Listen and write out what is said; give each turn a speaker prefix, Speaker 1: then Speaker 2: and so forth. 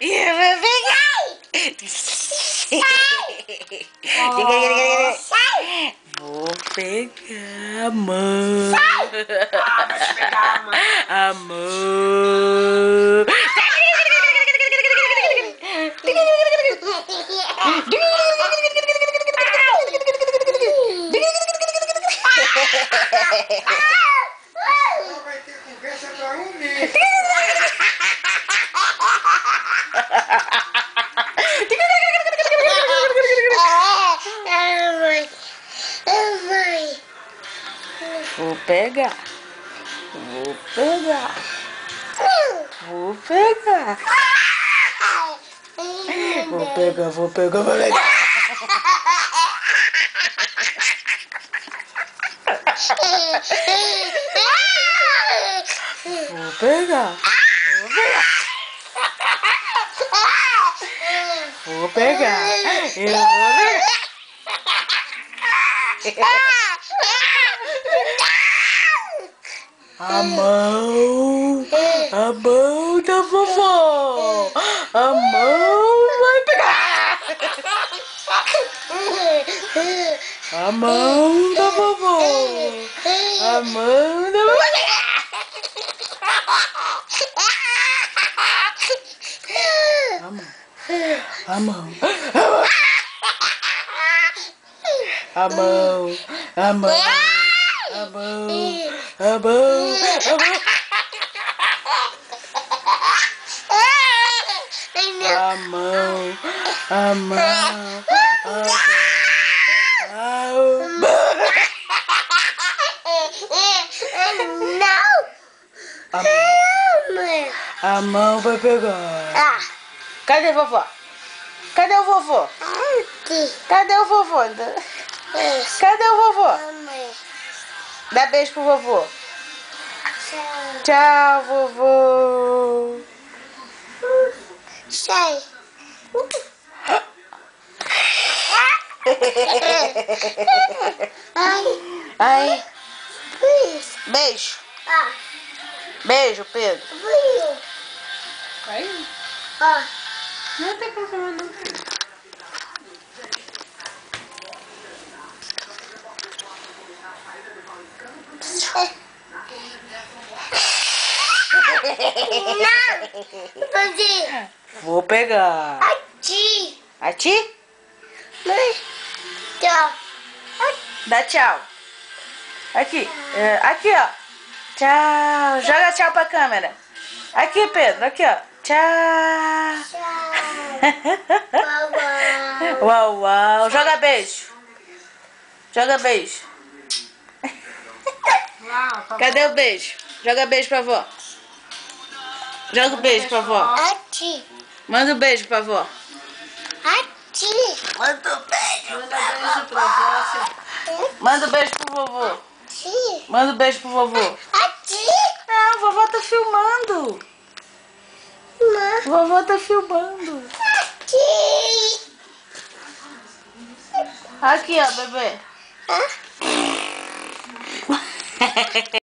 Speaker 1: Eu vou pegar. Vou pegar a mão.
Speaker 2: Deixa eu pegar a mão.
Speaker 1: A mão.
Speaker 2: Vai ter conversa pra um mês.
Speaker 1: Vou pegar. Vou pegar. Vou pegar. Vou pegar, vou pegar, vou pegar. Vou pegar. Vou pegar. Eu vou pegar. A mão da vovó. A mão vai pegar. A mão da vovó. A mão da vovó. A mão. A mão. A mão. A mão. A mão. A mão. A mão. A mão vai pegar. Cadê a vovó? Cadê o vovô? Cadê o vovô? Cadê o vovô? Dá beijo pro vovô. Tchau, vovô.
Speaker 3: Sai.
Speaker 1: Ai. Beijo. Beijo, Pedro.
Speaker 2: Aí? Não tem problema não.
Speaker 3: Não.
Speaker 1: Vou pegar.
Speaker 3: Aqui.
Speaker 1: A ti?
Speaker 3: Tchau.
Speaker 1: Dá tchau. Aqui. Aqui, ó. Tchau. Joga tchau pra câmera. Aqui, Pedro. Aqui, ó. Tchau. Uau, uau. Joga beijo. Joga beijo. Cadê o beijo? Joga beijo pra vó. Joga o beijo pra vó.
Speaker 3: Aqui.
Speaker 1: Manda um beijo pra vó.
Speaker 3: Aqui.
Speaker 1: Manda um beijo.
Speaker 2: Manda beijo pra você.
Speaker 1: Manda um beijo pro vovô.
Speaker 3: Aqui.
Speaker 1: Manda um beijo pro vovô.
Speaker 3: Aqui.
Speaker 1: Ah, a vovó tá filmando. Vovó tá filmando.
Speaker 3: Aqui.
Speaker 1: Aqui, ó, bebê.